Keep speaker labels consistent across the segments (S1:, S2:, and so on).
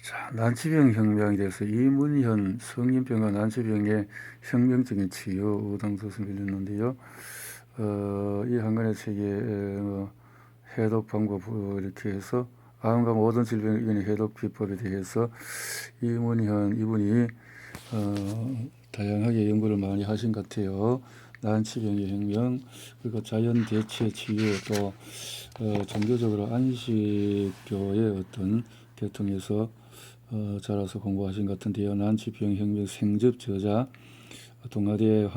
S1: 자, 난치병 혁명에 대해서 이문현 성인병과 난치병의 혁명적인 치유 당소서 밀렸는데요. 이 한 권의 책에 해독 방법 이렇게 해서 암과 모든 질병의 해독 비법에 대해서 이문현 이분이 다양하게 연구를 많이 하신 것 같아요. 난치병의 혁명, 그리고 자연 대체 치유, 또 종교적으로 안식교의 어떤 계통에서 자라서 공부하신 것 같은데요. 난치병 혁명 생접 저자, 동아대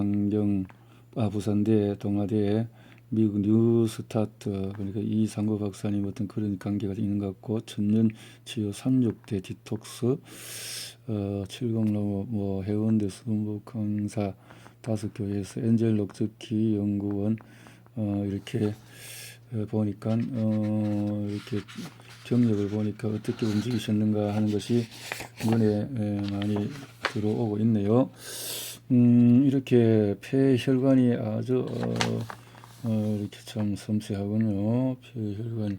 S1: 부산대 동아대 미국 뉴스타트, 그러니까 이상구 박사님 어떤 그런 관계가 있는 것 같고, 천년 치유 36대 디톡스, 70 뭐 해운대 수목 강사 5교회에서 엔젤 녹즙기 연구원, 이렇게 보니까 이렇게 경력을 보니까 어떻게 움직이셨는가 하는 것이 눈에 많이 들어오고 있네요. 이렇게 폐혈관이 아주 이렇게 참 섬세하군요. 폐혈관에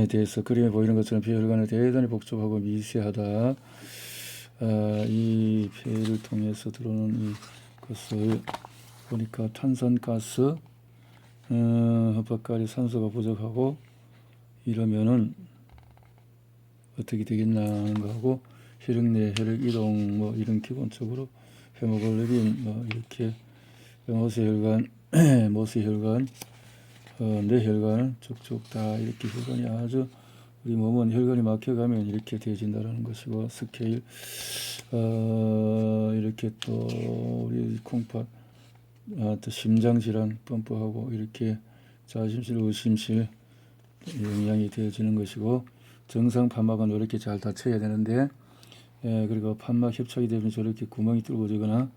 S1: 대해서 그림에 보이는 것처럼 폐혈관은 대단히 복잡하고 미세하다. 이 폐를 통해서 들어오는 이것을 보니까 탄산가스, 흡입가리 산소가 부족하고 이러면은 어떻게 되겠나 하는 거하고, 혈액 내 혈액 이동 뭐 이런 기본적으로 헤모글로빈 뭐 이렇게 모세혈관 모세혈관 뇌혈관 쭉쭉 다 이렇게 혈관이 아주 우리 몸은 혈관이 막혀가면 이렇게 되어진다는 것이고, 스케일 이렇게 또 우리 콩팥 또 심장질환 펌프하고 이렇게 자심실 의심실 영향이 되어지는 것이고, 정상 판막은 이렇게 잘 닫혀야 되는데, 그리고 판막 협착이 되면 저렇게 구멍이 뚫어지거나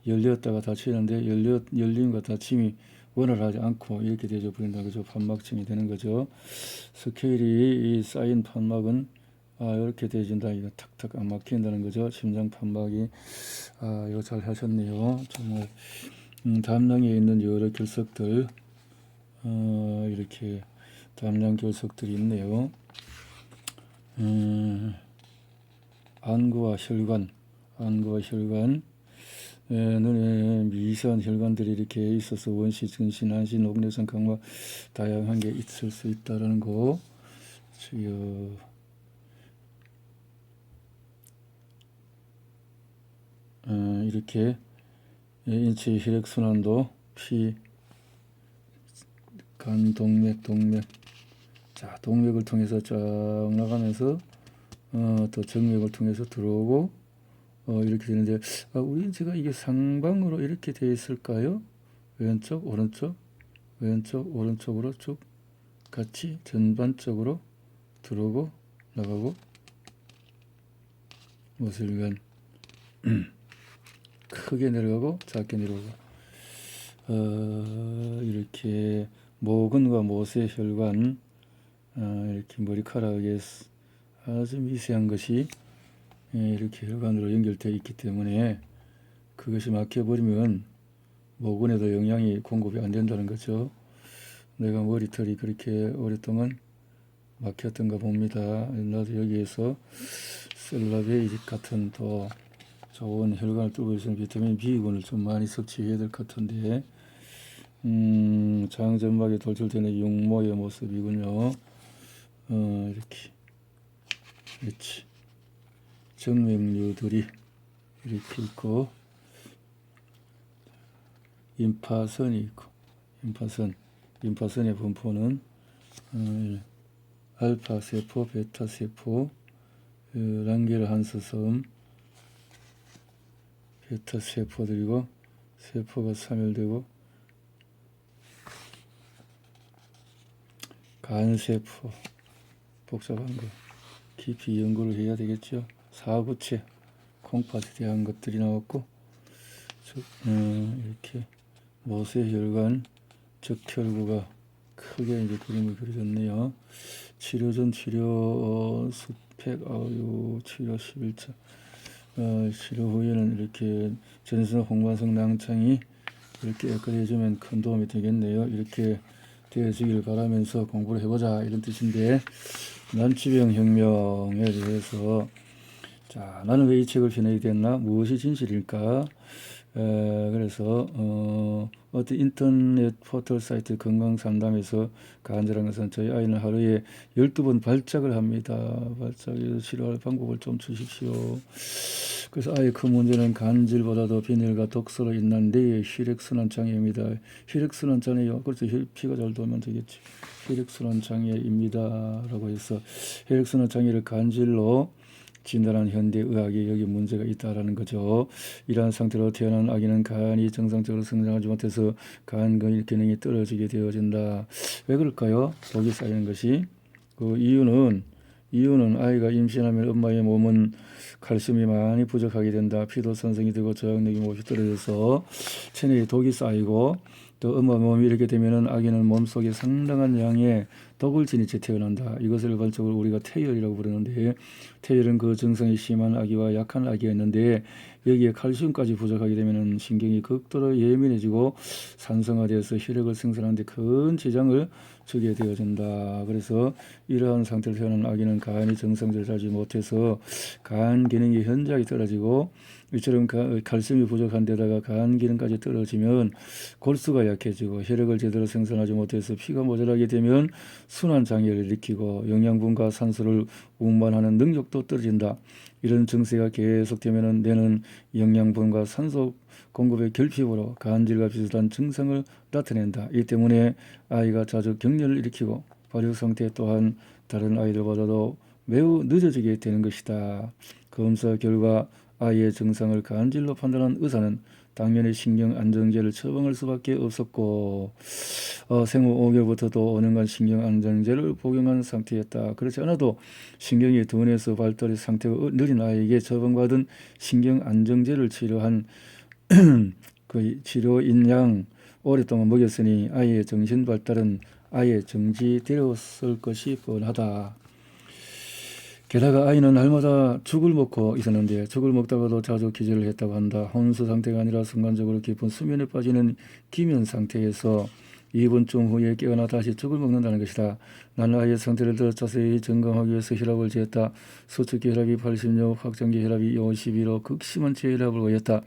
S1: 열렸다가 닫히는데 열림과 닫힘이 원활하지 않고 이렇게 되어 버린다는 거죠. 판막증이 되는 거죠. 스케일이 쌓인 판막은 이렇게 되어진다. 이거 탁탁 안 막힌다는 거죠. 심장 판막이. 이거 잘 하셨네요. 정말. 담낭에 있는 여러 결석들, 이렇게 담낭 결석들이 있네요. 안구와 혈관, 눈에 미세한 혈관들이 이렇게 있어서 원시, 증신, 한시, 녹내성, 강화 다양한 게 있을 수 있다는 거. 이렇게 인체 혈액 순환도 피, 간, 동맥, 자, 동맥을 통해서 쫙 나가면서 또 정맥을 통해서 들어오고 이렇게 되는데, 우리 제가 이게 상방으로 이렇게 되어 있을까요? 왼쪽, 오른쪽, 왼쪽, 오른쪽으로 쭉 같이 전반적으로 들어오고 나가고, 모세혈관 크게 내려가고 작게 내려오고, 이렇게 모근과 모세혈관, 이렇게 머리카락에 아주 미세한 것이 이렇게 혈관으로 연결되어 있기 때문에 그것이 막혀버리면 모근에도 영양이 공급이 안 된다는 거죠. 내가 머리털이 그렇게 오랫동안 막혔던가 봅니다. 나도 여기에서 셀라베이직 같은 더 좋은 혈관을 뚫고 있으면 비타민 B군을 좀 많이 섭취해야 될 것 같은데, 장점막에 돌출되는 육모의 모습이군요. 이렇게 그렇지. 정맥류들이 이렇게 있고, 임파선이 있고, 임파선의 분포는 알파세포, 베타세포, 랑게르한스섬, 베타세포들이고, 세포가 사멸되고, 간세포, 복잡한 거 깊이 연구를 해야 되겠죠. 사구체, 콩팥에 대한 것들이 나왔고, 이렇게 모세혈관, 적혈구가 크게 이제 그림을 그려졌네요. 치료 전 치료 스펙, 치료 11차. 치료 후에는 이렇게 전선 홍반성 낭창이 이렇게 그려주면 큰 도움이 되겠네요. 이렇게 되어지길 바라면서 공부를 해보자 이런 뜻인데, 난치병 혁명에 대해서 자, 나는 왜 이 책을 펴내게 됐나? 무엇이 진실일까? 그래서 어떤 인터넷 포털 사이트 건강상담에서 간절한 것은 저희 아이는 하루에 12번 발작을 합니다. 발작에서 치료할 방법을 좀 주십시오. 그래서 아이의 큰 문제는 간질보다도 빈혈과 독소로 인한 뇌의 혈액순환 장애입니다. 혈액순환 장애요. 그렇죠. 피가 잘 돌면 되겠지. 혈액순환 장애입니다. 라고 해서 혈액순환 장애를 간질로 진단한 현대의학에 여기 문제가 있다라는 거죠. 이러한 상태로 태어난 아기는 간이 정상적으로 성장하지 못해서 간 기능이 떨어지게 되어진다. 왜 그럴까요? 독이 쌓이는 것이. 그 이유는 아이가 임신하면 엄마의 몸은 칼슘이 많이 부족하게 된다. 피도 산성이 되고 저항력이 몹시 떨어져서 체내에 독이 쌓이고 또 엄마 몸이 이렇게 되면은 아기는 몸속에 상당한 양의 독을 지니쳐 태어난다. 이것을 일반적으로 우리가 태열이라고 부르는데 태열은 그 증상이 심한 아기와 약한 아기가 있는데 여기에 칼슘까지 부족하게 되면은 신경이 극도로 예민해지고 산성화되어서 혈액을 생산하는 데 큰 지장을 주게 되어진다. 그래서 이러한 상태로 태어난 아기는 간이 정상적으로 자지 못해서 간 기능이 현저하게 떨어지고 이처럼 칼슘이 부족한 데다가 간 기능까지 떨어지면 골수가 약해지고 혈액을 제대로 생산하지 못해서 피가 모자라게 되면 순환 장애를 일으키고 영양분과 산소를 운반하는 능력도 떨어진다. 이런 증세가 계속되면 뇌는 영양분과 산소 공급의 결핍으로 간질과 비슷한 증상을 나타낸다. 이 때문에 아이가 자주 격렬을 일으키고 발육 상태 또한 다른 아이들보다도 매우 늦어지게 되는 것이다. 검사 결과 아이의 증상을 간질로 판단한 의사는 당면의 신경 안정제를 처방할 수밖에 없었고 생후 5개월부터도 5년간 신경 안정제를 복용한 상태였다. 그렇지 않아도 신경이 둔해서 발달의 상태가 느린 아이에게 처방받은 신경 안정제를 치료한 그 치료인 양 오랫동안 먹였으니 아이의 정신 발달은 아예 정지되었을 것이 뻔하다. 게다가 아이는 날마다 죽을 먹고 있었는데 죽을 먹다가도 자주 기절을 했다고 한다. 혼수 상태가 아니라 순간적으로 깊은 수면에 빠지는 기면 상태에서 2분쯤 후에 깨어나 다시 죽을 먹는다는 것이다. 나는 아이의 상태를 더 자세히 점검하기 위해서 혈압을 재었다. 수축기 혈압이 86, 확장기 혈압이 52로 극심한 저혈압을 보였다.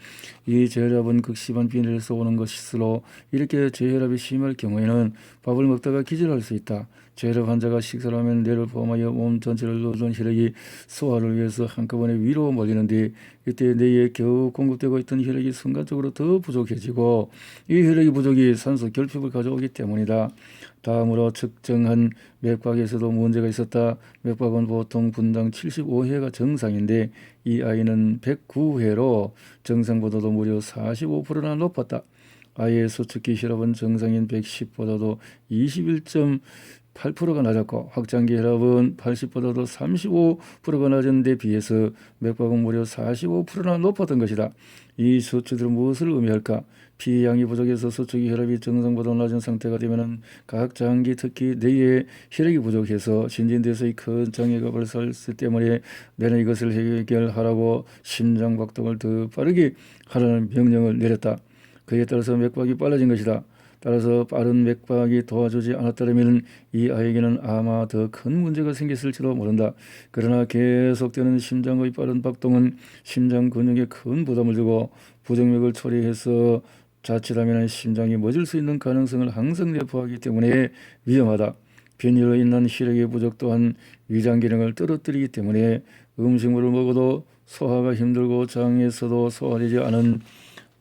S1: 이 저혈압은 극심한 빈혈에서 오는 것일수록 이렇게 저혈압이 심할 경우에는 밥을 먹다가 기절할 수 있다. 저혈압 환자가 식사를 하면 뇌를 포함하여 몸 전체를 누르는 혈액이 소화를 위해서 한꺼번에 위로 몰리는데 이때 뇌에 겨우 공급되고 있던 혈액이 순간적으로 더 부족해지고 이 혈액의 부족이 산소 결핍을 가져오기 때문이다. 다음으로 측정한 맥박에서도 문제가 있었다. 맥박은 보통 분당 75회가 정상인데 이 아이는 109회로 정상보다도 무려 45%나 높았다. 아이의 수축기 혈압은 정상인 110보다도 21.8%가 낮았고 확장기 혈압은 80보다도 35%가 낮은 데 비해서 맥박은 무려 45%나 높았던 것이다. 이 수치들은 무엇을 의미할까? 피 양이 부족해서 수축기 혈압이 정상보다 낮은 상태가 되면 각 장기 특히 뇌에 혈액이 부족해서 신진대사의 큰 장애가 발생했기 때문에 뇌는 이것을 해결하라고 심장박동을 더 빠르게 하라는 명령을 내렸다. 그에 따라서 맥박이 빨라진 것이다. 따라서 빠른 맥박이 도와주지 않았다면 이 아이에게는 아마 더 큰 문제가 생겼을지도 모른다. 그러나 계속되는 심장의 빠른 박동은 심장 근육에 큰 부담을 주고 부정맥을 초래해서 자칫하면 심장이 멎을 수 있는 가능성을 항상 내포하기 때문에 위험하다. 빈혈로 인한 혈액의 부족 또한 위장 기능을 떨어뜨리기 때문에 음식물을 먹어도 소화가 힘들고 장에서도 소화되지 않은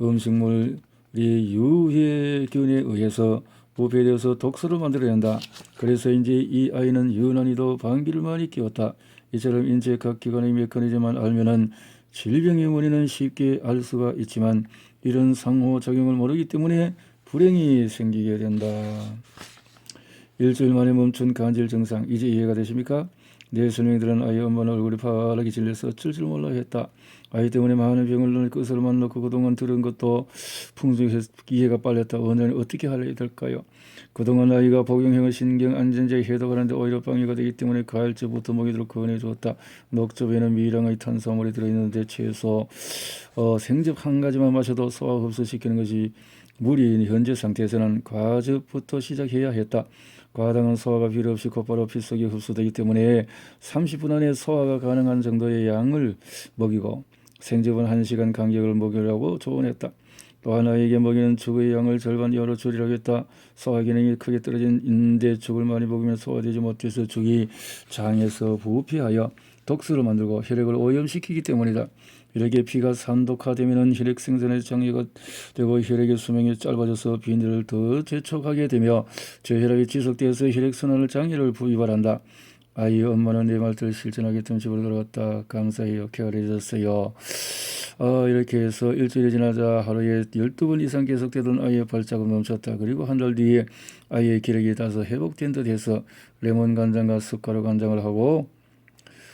S1: 음식물이 유해균에 의해서 부패되어서 독소를 만들어낸다. 그래서 이제 이 아이는 유난히도 방귀를 많이 뀌었다. 이처럼 인체 각 기관의 메커니즘만 알면은 질병의 원인은 쉽게 알 수가 있지만 이런 상호작용을 모르기 때문에 불행이 생기게 된다. 일주일 만에 멈춘 간질 증상 이제 이해가 되십니까? 내 설명들은 아이 엄마는 얼굴이 파랗게 질려서 어쩔 줄 몰라 했다. 아이 때문에 많은 병을 눈에 끝을만 놓고 그동안 들은 것도 풍족해서 이해가 빨렸다. 원장이 어떻게 하려야 될까요? 그동안 아이가 복용형의 신경 안정제 해독하는데 오히려 방해가 되기 때문에 가을쯤부터 먹이도록 권해주었다. 녹즙에는 미량의 탄수화물이 들어있는데 최소 생즙 한 가지만 마셔도 소화 흡수시키는 것이 무리인 현재 상태에서는 과즙부터 시작해야 했다. 과당은 소화가 필요 없이 곧바로 피 속에 흡수되기 때문에 30분 안에 소화가 가능한 정도의 양을 먹이고 생즙은 1시간 간격을 먹이라고 조언했다. 또 하나에게 먹이는 죽의 양을 절반 이하로 줄이라고 했다. 소화 기능이 크게 떨어진데 죽을 많이 먹으면 소화되지 못해서 죽이 장에서 부패하여 독소를 만들고 혈액을 오염시키기 때문이다. 혈액의 피가 산독화되면 혈액 생산에 장애가 되고 혈액의 수명이 짧아져서 빈혈을 더 재촉하게 되며 저혈압이 지속되어서 혈액순환을 장애를 유발한다. 아이 엄마는 내 말들을 실천하겠다면 집으로 돌아갔다. 감사해요. 쾌활해졌어요. 이렇게 해서 일주일이 지나자 하루에 12번 이상 계속되던 아이의 발작은 멈췄다. 그리고 한 달 뒤에 아이의 기력이 다소 회복된 듯 해서 레몬 간장과 숟가루 간장을 하고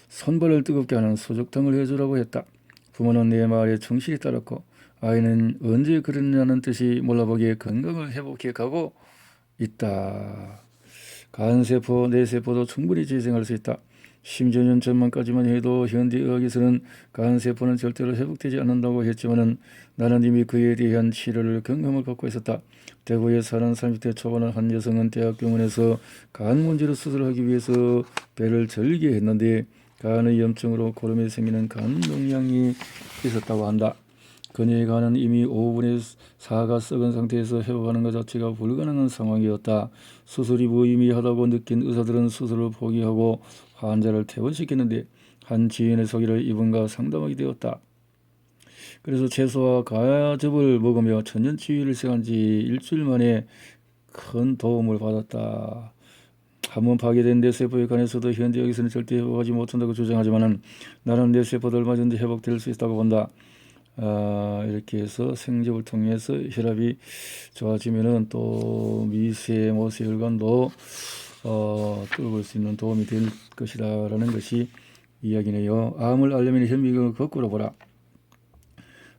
S1: 손발을 뜨겁게 하는 소족탕을 해주라고 했다. 부모는 내 말에 충실히 따랐고 아이는 언제 그랬냐는 뜻이 몰라보기에 건강을 회복해 가고 있다. 간세포, 뇌세포도 충분히 재생할 수 있다. 10여 년 전만까지만 해도 현대의학에서는 간세포는 절대로 회복되지 않는다고 했지만 나는 이미 그에 대한 치료를 경험을 갖고 있었다. 대구에 사는 30대 초반의 한 여성은 대학병원에서 간 문제로 수술하기 위해서 배를 절게 했는데 간의 염증으로 고름에 생기는 간 농양이 있었다고 한다. 그녀의 간은 이미 5분의 4가 썩은 상태에서 회복하는 것 자체가 불가능한 상황이었다. 수술이 무의미하다고 느낀 의사들은 수술을 포기하고 환자를 퇴원시켰는데 한 지인의 소개를 이분과 상담하게 되었다. 그래서 채소와 과즙을 먹으며 천연치유를 시작한 지 일주일 만에 큰 도움을 받았다. 한번 파괴된 뇌세포에 관해서도 현대의학에서는 절대 회복하지 못한다고 주장하지만 나는 뇌세포도 얼마든지 회복될 수 있다고 본다. 이렇게 해서 생즙을 통해서 혈압이 좋아지면은 또 미세 모세혈관도 뚫을 수 있는 도움이 될 것이다라는 것이 이야기네요. 암을 앓려면 현미경을 거꾸로 보라.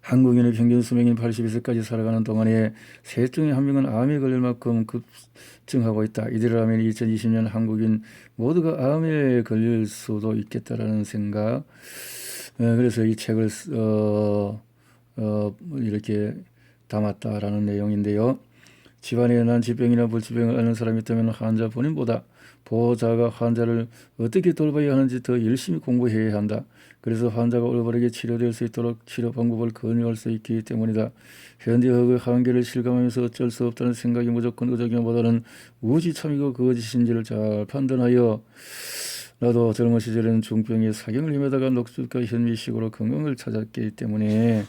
S1: 한국인의 평균 수명인 82세까지 살아가는 동안에 셋 중에 한 명은 암에 걸릴 만큼 급증하고 있다. 이대로라면 2020년 한국인 모두가 암에 걸릴 수도 있겠다라는 생각. 그래서 이 책을 이렇게 담았다라는 내용인데요. 집안에 난 질병이나 불치병을 앓는 사람이 있다면 환자 본인보다 보호자가 환자를 어떻게 돌봐야 하는지 더 열심히 공부해야 한다. 그래서 환자가 올바르게 치료될 수 있도록 치료 방법을 권유할 수 있기 때문이다. 현대의학의 한계를 실감하면서 어쩔 수 없다는 생각이 무조건 의적용보다는 무엇이 참이고 거짓인지를 잘 판단하여 나도 젊은 시절에는 중병의 사경을 헤매다가 녹즙과 현미식으로 건강을 찾았기 때문에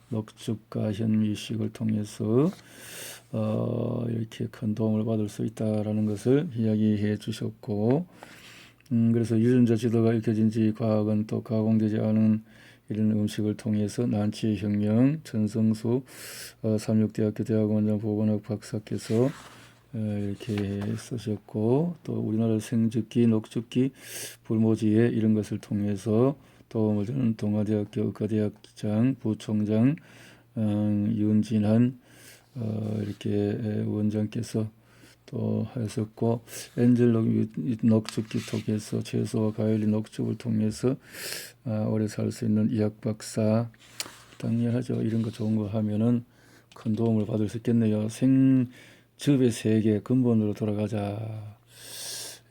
S1: 녹즙과 현미식을 통해서 이렇게 큰 도움을 받을 수 있다라는 것을 이야기해 주셨고, 그래서 유전자 지도가 읽혀진 지 과학은 또 가공되지 않은 이런 음식을 통해서 난치의 혁명, 전성수 삼육대학교 대학원장 보건학 박사께서 이렇게 쓰셨고, 또 우리나라 생즙기, 녹즙기, 불모지에 이런 것을 통해서 도움을 주는 동아대학교 의과대학장 부총장 윤진한 이렇게 원장께서 또 하셨고, 엔젤 녹즙기 통해서 채소와 과일의 녹즙을 통해서 오래 살 수 있는 의학 박사, 당연하죠. 이런 거 좋은 거 하면은 큰 도움을 받을 수 있겠네요. 생즙의 세계 근본으로 돌아가자.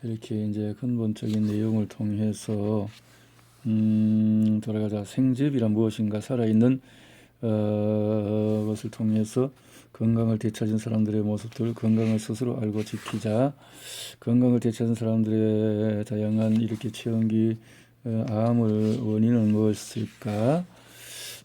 S1: 이렇게 이제 근본적인 내용을 통해서 돌아가자. 생즙이란 무엇인가, 살아있는 것을 통해서 건강을 되찾은 사람들의 모습들, 건강을 스스로 알고 지키자. 건강을 되찾은 사람들의 다양한 이렇게 체험기, 암을 원인은 무엇일까?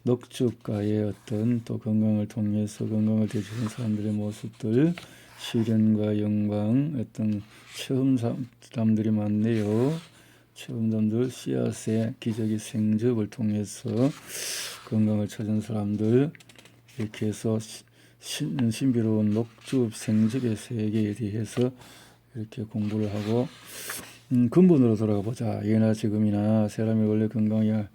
S1: 녹즙과의 어떤 또 건강을 통해서 건강을 되찾은 사람들의 모습들, 시련과 영광, 어떤 체험담들이 많네요. 체험담들, 씨앗의 기적의 생즙을 통해서 건강을 찾은 사람들, 이렇게 해서 신비로운 녹즙 생즙의 세계에 대해서 이렇게 공부를 하고 근본으로 돌아가 보자. 예나 지금이나 사람이 원래 건강이야.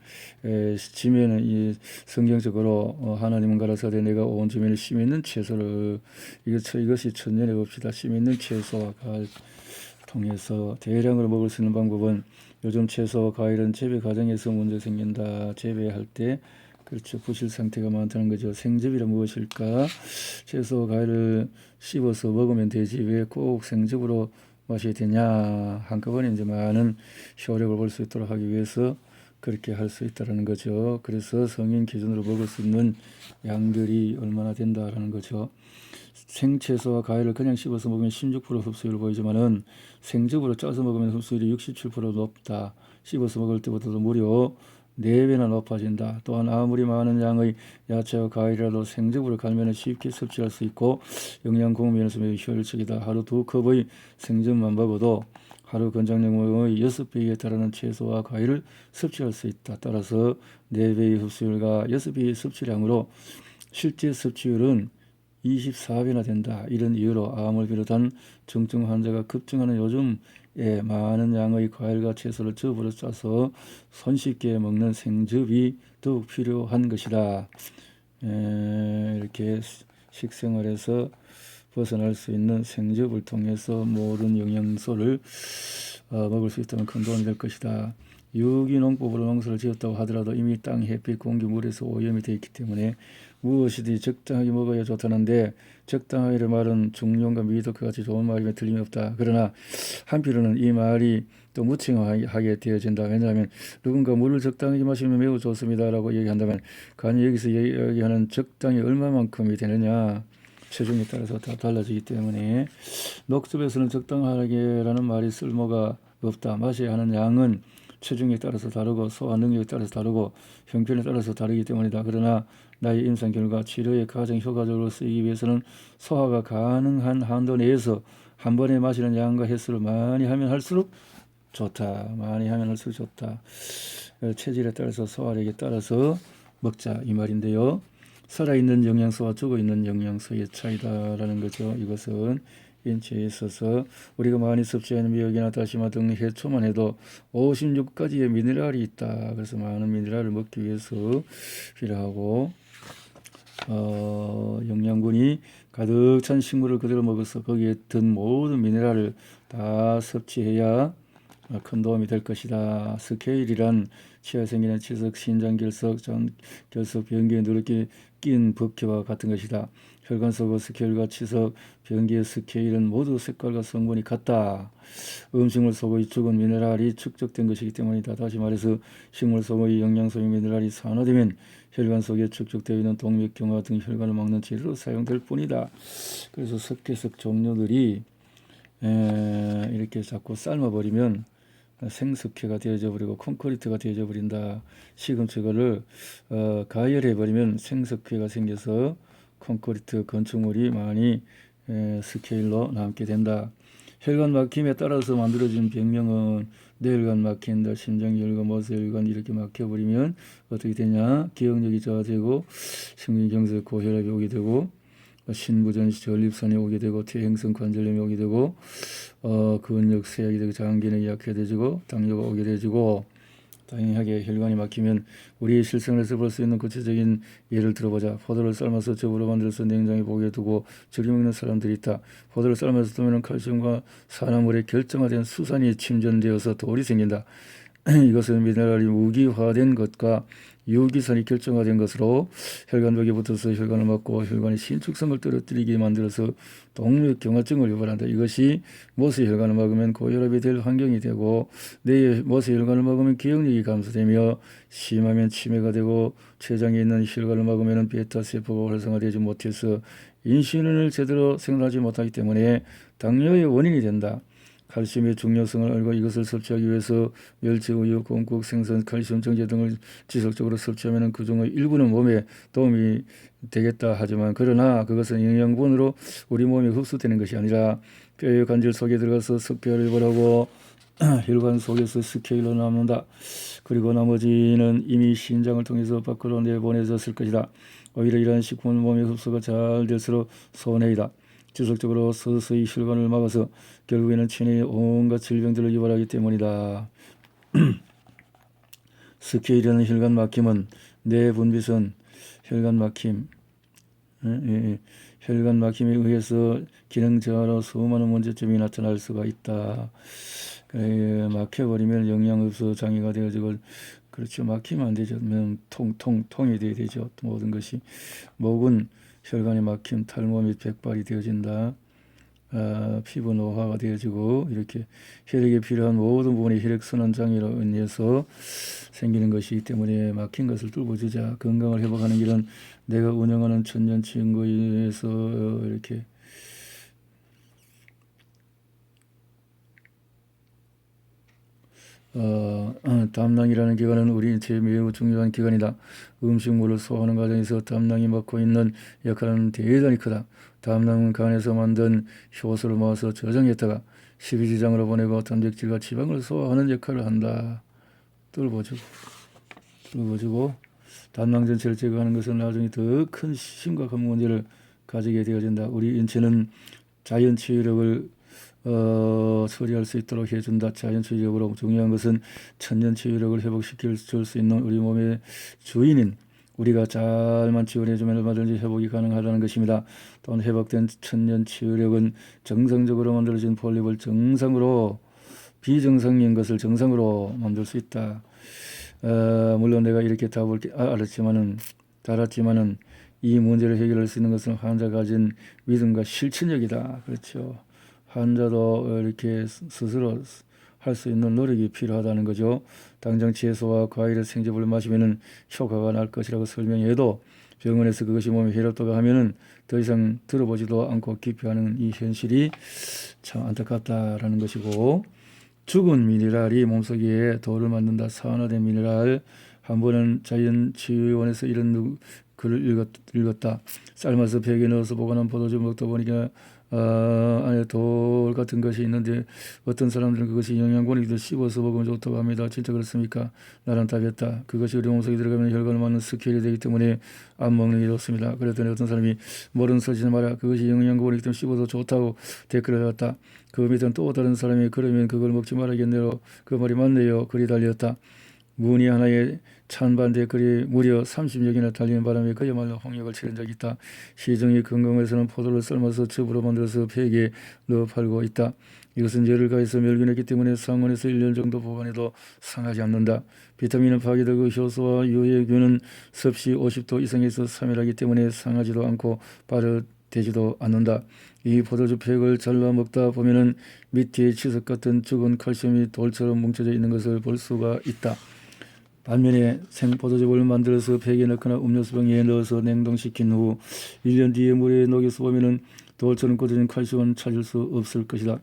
S1: 지면은 이 성경적으로 하나님은 가라사대 내가 온 지면에 씨 있는 채소를 이것이 천년의 법이다. 씨 있는 채소와 과일 통해서 대량으로 먹을 수 있는 방법은, 요즘 채소와 과일은 재배 과정에서 문제 생긴다. 재배할 때 그렇죠. 부실 상태가 많다는 거죠. 생즙이란 무엇일까? 채소와 과일을 씹어서 먹으면 되지 왜 꼭 생즙으로 마셔야 되냐? 한꺼번에 이제 많은 효력을 볼 수 있도록 하기 위해서 그렇게 할 수 있다라는 거죠. 그래서 성인 기준으로 먹을 수 있는 양들이 얼마나 된다라는 거죠. 생채소와 과일을 그냥 씹어서 먹으면 16% 흡수율을 보이지만은 생즙으로 짜서 먹으면 흡수율이 67% 높다. 씹어서 먹을 때보다도 무려 4배나 높아진다. 또한 아무리 많은 양의 야채와 과일이라도 생즙으로 갈면 쉽게 섭취할 수 있고 영양 공면에서 매우 효율적이다. 하루 2컵의 생즙만 먹어도 하루 권장량의 6배에 달하는 채소와 과일을 섭취할 수 있다. 따라서 4배의 흡수율과 6배의 섭취량으로 실제 섭취율은 24배나 된다. 이런 이유로 암을 비롯한 중증 환자가 급증하는 요즘에 많은 양의 과일과 채소를 즙으로 짜서 손쉽게 먹는 생즙이 더욱 필요한 것이다. 이렇게 식생활에서 벗어날 수 있는 생즙을 통해서 모든 영양소를 먹을 수 있다면 큰 도움이 될 것이다. 유기농법으로 농사를 지었다고 하더라도 이미 땅, 햇빛, 공기, 물에서 오염이 되어 있기 때문에 무엇이든지 적당하게 먹어야 좋다는데 적당하게를 말은 중용과 미덕과 같이 좋은 말이면 틀림이 없다. 그러나 한편으로는 이 말이 또 무책임하게 되어진다. 왜냐하면 누군가 물을 적당히 마시면 매우 좋습니다라고 얘기한다면 과연 여기서 얘기하는 적당히 얼마만큼이 되느냐 체중에 따라서 다 달라지기 때문에 녹즙에서는 적당하게라는 말이 쓸모가 없다. 마셔야 하는 양은 체중에 따라서 다르고 소화 능력에 따라서 다르고 형편에 따라서 다르기 때문이다. 그러나 나의 임상 결과 치료에 가장 효과적으로 쓰이기 위해서는 소화가 가능한 한도 내에서 한 번에 마시는 양과 횟수를 많이 하면 할수록 좋다. 많이 하면 할수록 좋다. 체질에 따라서 소화력에 따라서 먹자 이 말인데요. 살아있는 영양소와 죽어있는 영양소의 차이다라는 거죠. 이것은 인체에 있어서 우리가 많이 섭취하는 미역이나 다시마 등 해초만 해도 56가지의 미네랄이 있다. 그래서 많은 미네랄을 먹기 위해서 필요하고 영양분이 가득 찬 식물을 그대로 먹어서 거기에 든 모든 미네랄을 다 섭취해야 큰 도움이 될 것이다. 스케일이란 치아에 생기는 치석, 신장 결석, 전 결석, 변기에 누렇게 낀 법회와 같은 것이다. 혈관 속의 스케일과 치석, 변기의 스케일은 모두 색깔과 성분이 같다. 음식물 속의 죽은 미네랄이 축적된 것이기 때문이다. 다시 말해서 식물 속의 영양소의 미네랄이 산화되면 혈관 속에 축적되어 있는 동맥경화 등 혈관을 막는 재료로 사용될 뿐이다. 그래서 석회석 종류들이 이렇게 자꾸 삶아버리면 생석회가 되어져 버리고 콘크리트가 되어져 버린다. 시금치 거를 가열해 버리면 생석회가 생겨서 콘크리트 건축물이 많이 스케일로 남게 된다. 혈관 막힘에 따라서 만들어진 병명은 뇌혈관 막힌다, 심장혈관, 모세혈관 이렇게 막혀버리면 어떻게 되냐? 기억력이 저하되고 심근경색, 고혈압이 오게 되고 신부전 전립선이 오게 되고 퇴행성 관절염이 오게 되고 근력 쇠약이 되고 장기능이 약해지고 당뇨가 오게 되고 당연하게 혈관이 막히면 우리 실생활에서 볼 수 있는 구체적인 예를 들어보자. 포도를 삶아서 즙으로 만들어서 냉장에 보게 두고 즐겨 먹는 사람들이 있다. 포도를 삶아서 두면 칼슘과 산화물에 결정화된 수산이 침전되어서 돌이 생긴다. 이것은 미네랄이 무기화된 것과 유기산이 결정화된 것으로 혈관벽에 붙어서 혈관을 막고 혈관의 신축성을 떨어뜨리게 만들어서 동맥경화증을 유발한다. 이것이 모세혈관을 막으면 고혈압이 될 환경이 되고 뇌의 모세혈관을 막으면 기억력이 감소되며 심하면 치매가 되고 췌장에 있는 혈관을 막으면 베타세포가 활성화되지 못해서 인슐린을 제대로 생산하지 못하기 때문에 당뇨의 원인이 된다. 칼슘의 중요성을 알고 이것을 섭취하기 위해서 멸치, 우유, 콩국, 생선, 칼슘, 정제 등을 지속적으로 섭취하면 그중의 일부는 몸에 도움이 되겠다 하지만 그러나 그것은 영양분으로 우리 몸에 흡수되는 것이 아니라 뼈의 관절 속에 들어가서 석회를 유발하고 혈관 속에서 스케일로 남는다. 그리고 나머지는 이미 신장을 통해서 밖으로 내보내졌을 것이다. 오히려 이러한 식품은 몸의 흡수가 잘 될수록 손해이다. 지속적으로 서서히 혈관을 막아서 결국에는 체내의 온갖 질병들을 유발하기 때문이다. 스케일이라는 혈관 막힘은 뇌 분비선 혈관 막힘, 혈관 막힘에 의해서 기능 저하로 수많은 문제점이 나타날 수가 있다. 막혀버리면 영양 흡수 장애가 되어지고 그렇죠. 막히면 안 되죠. 통이 돼야 되죠. 모든 것이 목은 혈관이 막힘, 탈모 및 백발이 되어진다. 피부 노화가 되어지고 이렇게 혈액에 필요한 모든 부분이 혈액순환 장애로 인해서 생기는 것이기 때문에 막힌 것을 뚫어주자. 건강을 회복하는 길은 내가 운영하는 천년치유인고에서 이렇게 담낭이라는 기관은 우리 인체에 매우 중요한 기관이다. 음식물을 소화하는 과정에서 담낭이 맡고 있는 역할은 대단히 크다. 담낭은 간에서 만든 효소를 모아서 저장했다가 십이지장으로 보내고 단백질과 지방을 소화하는 역할을 한다. 뚫어주고 담낭 전체를 제거하는 것은 나중에 더 큰 심각한 문제를 가지게 되어진다. 우리 인체는 자연치유력을 처리할 수 있도록 해준다. 자연치유력으로 중요한 것은 천년치유력을 회복시킬 수 있는 우리 몸의 주인인 우리가 잘만 지원해주면 얼마든지 회복이 가능하다는 것입니다. 또한 회복된 천년치유력은 정상적으로 만들어진 폴립을 정상으로 비정상인 것을 정상으로 만들 수 있다. 물론 내가 이렇게 답을 알았지만은 이 문제를 해결할 수 있는 것은 환자가 가진 믿음과 실천력이다. 그렇죠. 환자도 이렇게 스스로 할 수 있는 노력이 필요하다는 거죠. 당장 채소와 과일의 생즙을 마시면은 효과가 날 것이라고 설명해도 병원에서 그것이 몸에 해롭다고 하면은 더 이상 들어보지도 않고 기피하는 이 현실이 참 안타깝다라는 것이고, 죽은 미네랄이 몸속에 돌을 만든다. 산화된 미네랄. 한 번은 자연치유원에서 이런 글을 읽었다. 삶아서 팩에 넣어서 보관한 포도주 먹다 보니까 안에 돌 같은 것이 있는데 어떤 사람들은 그것이 영양분이기도 씹어서 먹으면 좋다고 합니다. 진짜 그렇습니까? 나는 답했다. 그것이 우리 몸속에 들어가면 혈관을 막는 스킬이 되기 때문에 안 먹는 게 좋습니다. 그랬더니 어떤 사람이 모른 소리지 마라. 그것이 영양분이기 때문에 씹어서 좋다고 댓글을 달았다. 그 밑에는 또 다른 사람이 그러면 그걸 먹지 말아야겠네요. 그 말이 맞네요. 글이 달렸다. 문의 하나에 찬반 댓글이 무려 30여 개나 달리는 바람에 그야말로 홍역을 치른 적이 있다. 시중의 건강에서는 포도를 삶아서 즙으로 만들어서 팩에 넣어 팔고 있다. 이것은 열을 가해서 멸균했기 때문에 상온에서 1년 정도 보관해도 상하지 않는다. 비타민은 파괴되고 효소와 유해균은 섭씨 50도 이상에서 3일하기 때문에 상하지도 않고 발효되지도 않는다. 이 포도주 팩을 잘라 먹다 보면은 밑에 치석 같은 죽은 칼슘이 돌처럼 뭉쳐져 있는 것을 볼 수가 있다. 반면에 생포도즙을 만들어서 팩에 넣거나 음료수병에 넣어서 냉동시킨 후 1년 뒤에 물에 녹여서 보면은 돌처럼 꽂아진 칼슘은 찾을 수 없을 것이다.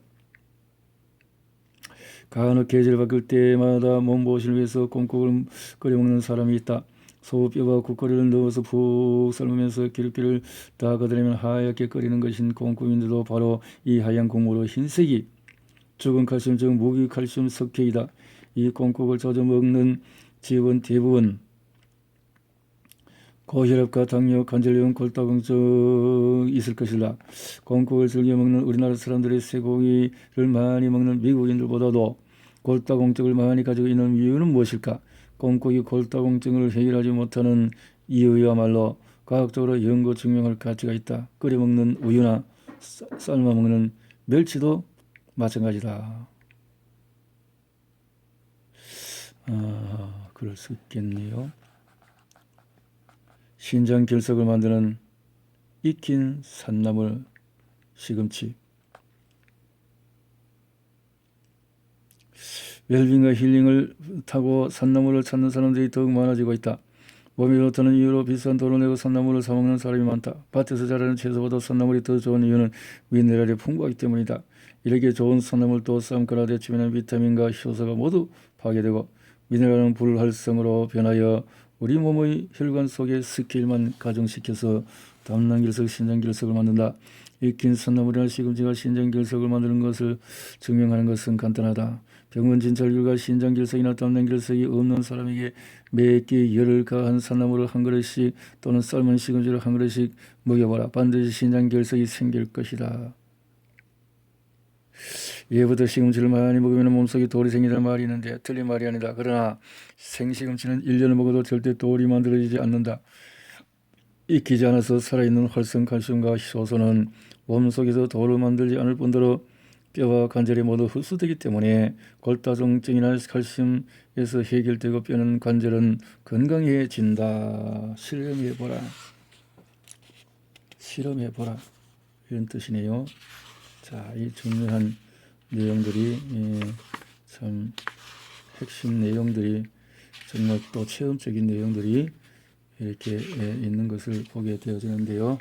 S1: 간혹 계절 바뀔 때마다 몸보신을 위해서 콩국을 끓여 먹는 사람이 있다. 소뼈와 국거리를 넣어서 푹 삶으면서 기름기를 다 걷어내면 하얗게 끓이는 것인 콩국인데도 바로 이 하얀 국물의 흰색이 죽은 칼슘 즉 무기칼슘 석회이다. 이 콩국을 젖어 먹는 집은 대부분 고혈압과 당뇨, 관절염, 골다공증 있을 것이다. 콩국을 즐겨 먹는 우리나라 사람들의 쇠고기를 많이 먹는 미국인들보다도 골다공증을 많이 가지고 있는 이유는 무엇일까? 콩국이 골다공증을 해결하지 못하는 이유야말로 과학적으로 연구 증명할 가치가 있다. 끓여 먹는 우유나 삶아 먹는 멸치도 마찬가지다. 그럴 수 있겠네요. 신장 결석을 만드는 익힌 산나물 시금치. 웰빙과 힐링을 타고 산나물을 찾는 사람들이 더욱 많아지고 있다. 몸이 좋다는 이유로 비싼 돈을 내고 산나물을 사 먹는 사람이 많다. 밭에서 자라는 채소보다 산나물이 더 좋은 이유는 미네랄이 풍부하기 때문이다. 이렇게 좋은 산나물도 삶거나 데치면 비타민과 효소가 모두 파괴되고 미네랄은 불활성으로 변하여 우리 몸의 혈관 속에 스킬만 가중시켜서 담낭결석, 신장결석을 만든다. 익힌 산나물이나 시금치가 신장결석을 만드는 것을 증명하는 것은 간단하다. 병원 진찰 결과 신장결석이나 담낭결석이 없는 사람에게 매끼 열을 가한 산나물을 한 그릇씩 또는 삶은 시금치를 한 그릇씩 먹여봐라. 반드시 신장결석이 생길 것이다. 예부터 시금치를 많이 먹으면 몸속에 돌이 생긴다는 말이 있는데 틀린 말이 아니다. 그러나 생시금치는 1년을 먹어도 절대 돌이 만들어지지 않는다. 익히지 않아서 살아있는 활성 칼슘과 효소는 몸속에서 돌을 만들지 않을 뿐더러 뼈와 관절이 모두 흡수되기 때문에 골다공증이나 칼슘에서 해결되고 뼈는 관절은 건강해진다. 실험해보라. 이런 뜻이네요. 자, 이 중요한 내용들이 참 핵심 내용들이 정말 또 체험적인 내용들이 이렇게 있는 것을 보게 되어지는데요.